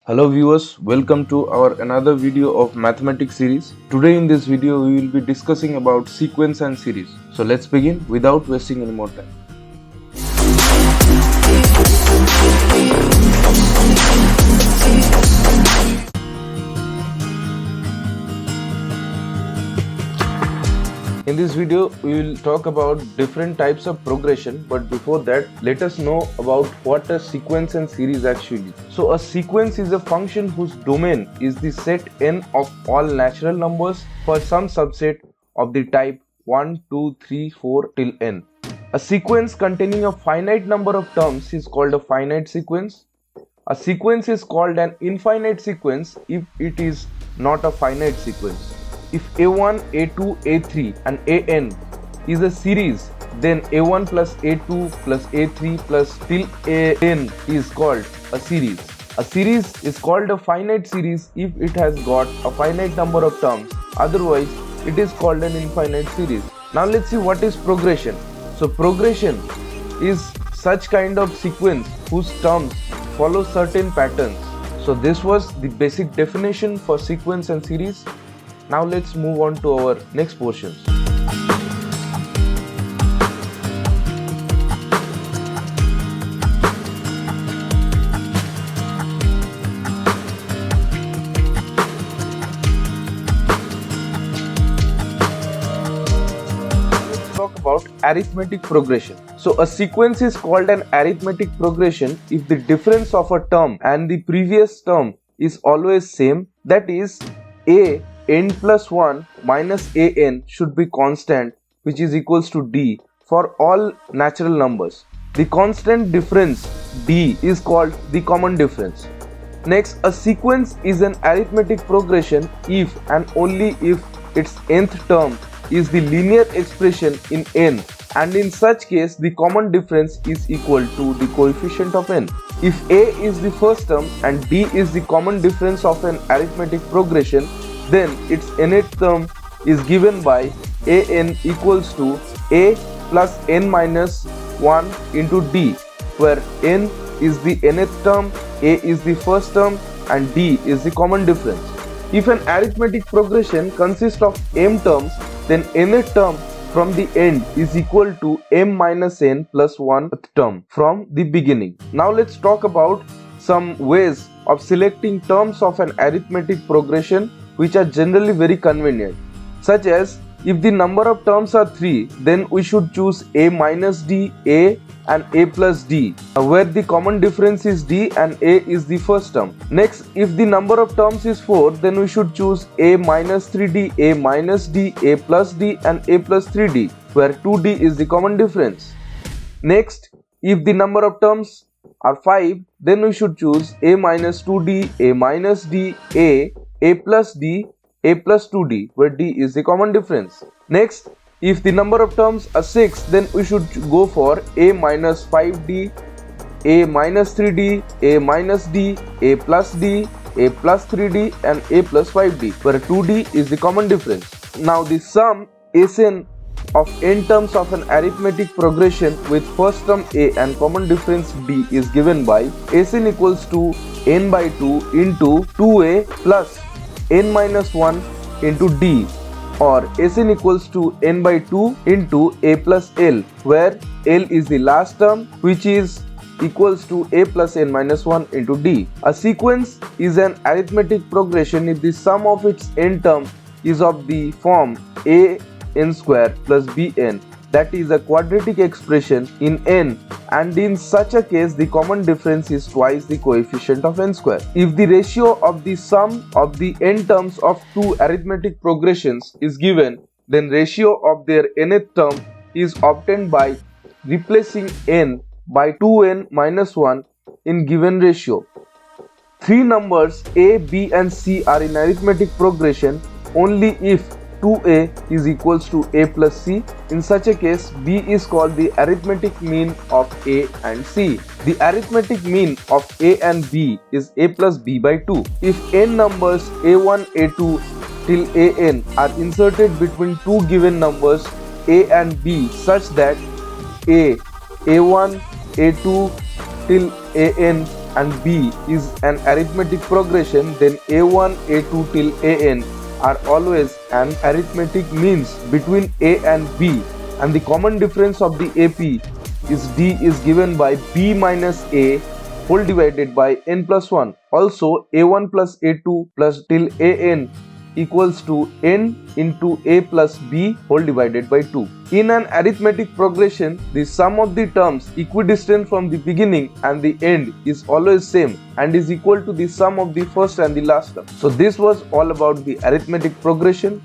Hello viewers, welcome to our another video of mathematics series. Today in this video we will be discussing about sequence and series. So let's begin without wasting any more time. In this video, we will talk about different types of progression, but before that, let us know about what a sequence and series actually. So a sequence is a function whose domain is the set n of all natural numbers for some subset of the type 1, 2, 3, 4 till n. A sequence containing a finite number of terms is called a finite sequence. A sequence is called an infinite sequence if it is not a finite sequence. If A1, A2, A3 and AN is a series, then A1 plus A2 plus A3 plus till AN is called a series. A series is called a finite series if it has got a finite number of terms, otherwise it is called an infinite series. Now let's see what is progression. So progression is such kind of sequence whose terms follow certain patterns. So this was the basic definition for sequence and series. Now let's move on to our next portions. Let's talk about arithmetic progression. So a sequence is called an arithmetic progression if the difference of a term and the previous term is always same, that is a n plus 1 minus an should be constant, which is equals to d for all natural numbers. The constant difference d is called the common difference. Next, a sequence is an arithmetic progression if and only if its nth term is the linear expression in n, and in such case the common difference is equal to the coefficient of n. If a is the first term and d is the common difference of an arithmetic progression, then its nth term is given by an equals to a plus n minus 1 into d, where n is the nth term, a is the first term and d is the common difference. If an arithmetic progression consists of m terms, then nth term from the end is equal to m minus n plus 1th term from the beginning. Now let's talk about some ways of selecting terms of an arithmetic progression which are generally very convenient, such as if the number of terms are 3, then we should choose a minus d, a and a plus d, where the common difference is d and a is the first term. Next, if the number of terms is 4, then we should choose a minus 3d, a minus d, a plus d and a plus 3d, where 2d is the common difference. Next, if the number of terms are 5, then we should choose a minus 2d, a minus d, a plus d, a plus 2d, where d is the common difference. Next, if the number of terms are 6, then we should go for a minus 5d, a minus 3d, a minus d, a plus d, a plus 3d and a plus 5d, where 2d is the common difference. Now the sum Sn of n terms of an arithmetic progression with first term a and common difference d is given by Sn equals to n by 2 into 2a plus n minus 1 into d, or Sn equals to n by 2 into a plus l, where l is the last term, which is equals to a plus n minus 1 into d. A sequence is an arithmetic progression if the sum of its n term is of the form a n square plus bn, that is a quadratic expression in n, and in such a case the common difference is twice the coefficient of n square. If the ratio of the sum of the n terms of two arithmetic progressions is given, then ratio of their nth term is obtained by replacing n by 2n minus 1 in given ratio. Three numbers a, b and c are in arithmetic progression only if 2a is equals to a plus c. In such a case, b is called the arithmetic mean of a and c. The arithmetic mean of a and b is a plus b by 2. If n numbers a1, a2 till an are inserted between two given numbers a and b such that a1, a2 till an and b is an arithmetic progression, then a1, a2 till an are always an arithmetic means between a and b, and the common difference of the ap is d is given by b minus a whole divided by n plus 1. Also a1 plus a2 plus till an equals to n into a plus b whole divided by 2. In an arithmetic progression, the sum of the terms equidistant from the beginning and the end is always same and is equal to the sum of the first and the last term. So this was all about the arithmetic progression.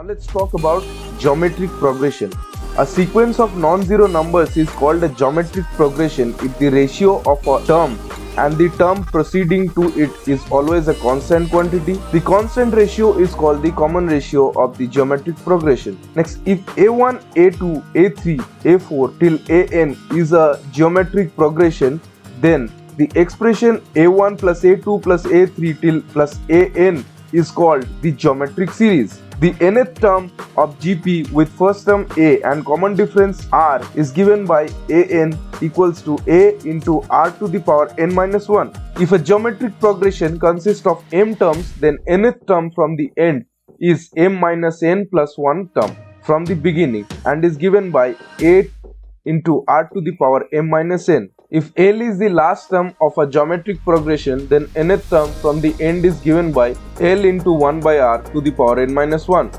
Now let's talk about geometric progression. A sequence of non-zero numbers is called a geometric progression if the ratio of a term and the term proceeding to it is always a constant quantity. The constant ratio is called the common ratio of the geometric progression. Next, if a1, a2, a3, a4 till an is a geometric progression, then the expression a1 plus a2 plus a3 till plus an is called the geometric series. The nth term of GP with first term a and common difference r is given by an equals to a into r to the power n minus 1. If a geometric progression consists of m terms, then nth term from the end is m minus n plus 1 term from the beginning and is given by a into r to the power m minus n. If L is the last term of a geometric progression, then nth term from the end is given by L into 1 by r to the power n minus 1.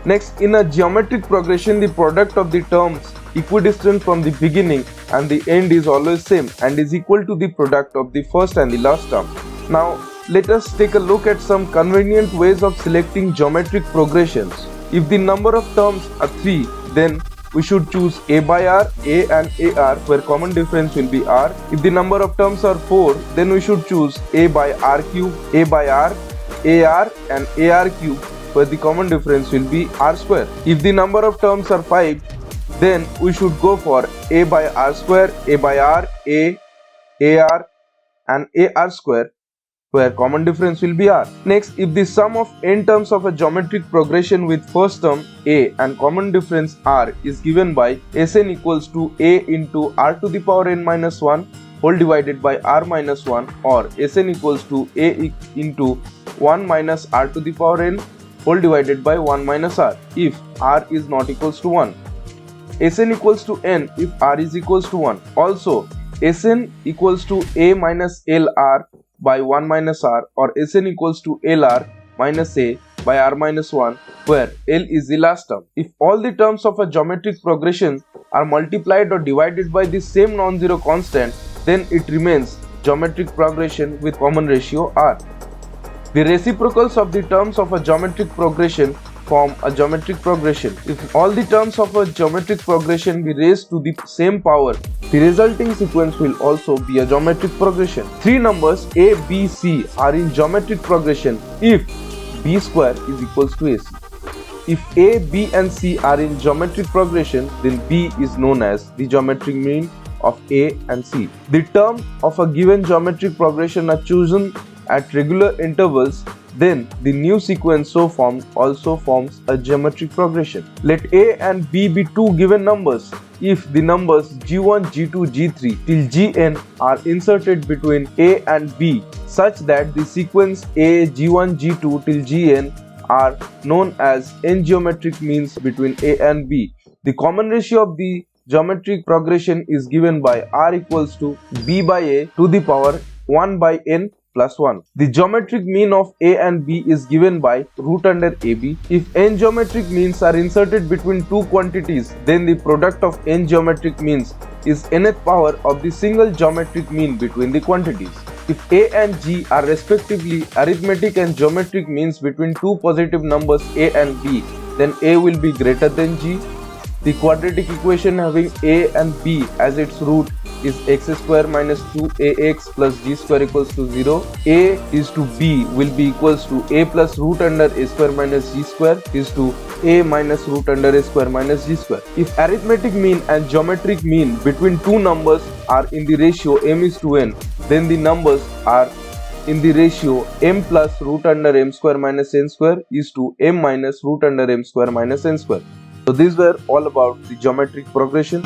Next, in a geometric progression, the product of the terms equidistant from the beginning and the end is always same and is equal to the product of the first and the last term. Now, let us take a look at some convenient ways of selecting geometric progressions. If the number of terms are 3, then we should choose a by r, a and ar, where common difference will be r. If the number of terms are 4, then we should choose a by r cube, a by r, ar and ar cube, where the common difference will be r square. If the number of terms are 5, then we should go for a by r square, a by r, a, ar and ar square, where common difference will be r. Next, if the sum of n terms of a geometric progression with first term a and common difference r is given by Sn equals to a into r to the power n minus 1 whole divided by r minus 1, or Sn equals to a into 1 minus r to the power n whole divided by 1 minus r if r is not equals to 1. Sn equals to n if r is equals to 1. Also, Sn equals to a minus lr by 1 minus r, or Sn equals to lr minus a by r minus 1, where L is the last term. If all the terms of a geometric progression are multiplied or divided by the same non-zero constant, then it remains geometric progression with common ratio r. The reciprocals of the terms of a geometric progression form a geometric progression. If all the terms of a geometric progression be raised to the same power, the resulting sequence will also be a geometric progression. Three numbers a, b, c are in geometric progression if b square is equals to ac. If a, b and c are in geometric progression, then b is known as the geometric mean of a and c. The terms of a given geometric progression are chosen at regular intervals, then the new sequence so formed also forms a geometric progression. Let a and b be two given numbers. If the numbers g1, g2, g3 till gn are inserted between a and b such that the sequence a, g1, g2 till gn are known as n geometric means between a and b, the common ratio of the geometric progression is given by r equals to b by a to the power 1 by n plus 1. The geometric mean of a and b is given by root under ab. If n geometric means are inserted between two quantities, then the product of n geometric means is nth power of the single geometric mean between the quantities. If a and g are respectively arithmetic and geometric means between two positive numbers a and b, then A will be greater than G. The quadratic equation having A and B as its root is x square minus 2ax plus g square equals to 0. A is to B will be equals to A plus root under a square minus g square is to A minus root under a square minus g square. If arithmetic mean and geometric mean between two numbers are in the ratio m is to n, then the numbers are in the ratio m plus root under m square minus n square is to m minus root under m square minus n square. So these were all about the geometric progression.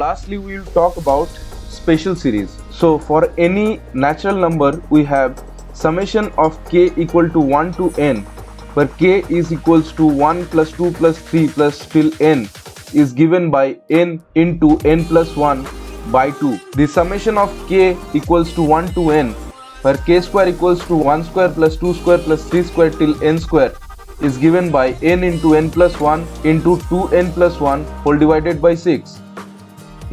Lastly, we will talk about special series. So for any natural number, we have summation of k equal to 1 to n, where k is equals to 1 plus 2 plus 3 plus till n is given by n into n plus 1 by 2. The summation of k equals to 1 to n, where k square equals to 1 square plus 2 square plus 3 square till n square is given by n into n plus 1 into 2n plus 1 whole divided by 6.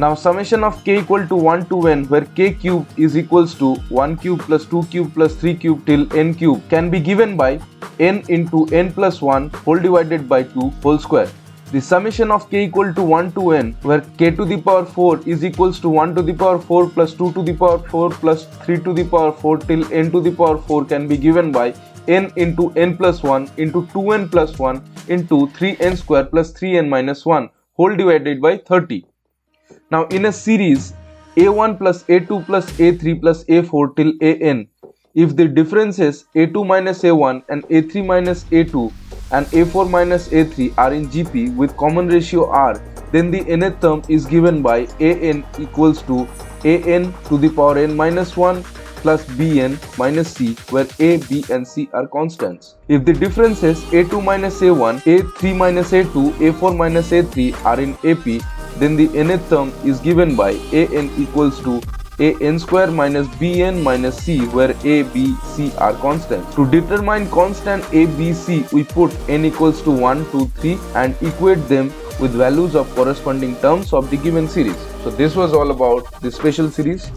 Now summation of k equal to 1 to n, where k cube is equals to 1 cube plus 2 cube plus 3 cube till n cube can be given by n into n plus 1 whole divided by 2 whole square. The summation of k equal to 1 to n, where k to the power 4 is equals to 1 to the power 4 plus 2 to the power 4 plus 3 to the power 4 till n to the power 4 can be given by n into n plus 1 into 2n plus 1 into 3n square plus 3n minus 1 whole divided by 30. Now in a series a1 plus a2 plus a3 plus a4 till an, if the differences a2 minus a1 and a3 minus a2 and a4 minus a3 are in GP with common ratio r, then the nth term is given by an equals to an to the power n minus 1 plus bn minus c, where a, b and c are constants. If the differences a2 minus a1, a3 minus a2, a4 minus a3 are in AP, then the nth term is given by an equals to an square minus bn minus c, where a, b, c are constants. To determine constant a, b, c, we put n equals to 1, 2, 3 and equate them with values of corresponding terms of the given series. So this was all about the special series.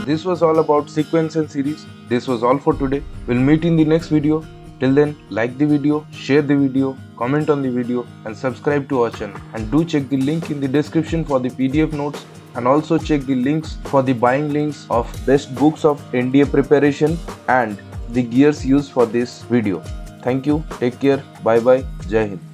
This was all about sequence and series. This was all for today. We'll meet in the next video. Till then, like the video, share the video, comment on the video and subscribe to our channel. And do check the link in the description for the PDF notes, and also check the links for the buying links of best books of NDA preparation and the gears used for this video. Thank you. Take care. Bye bye. Jai Hind.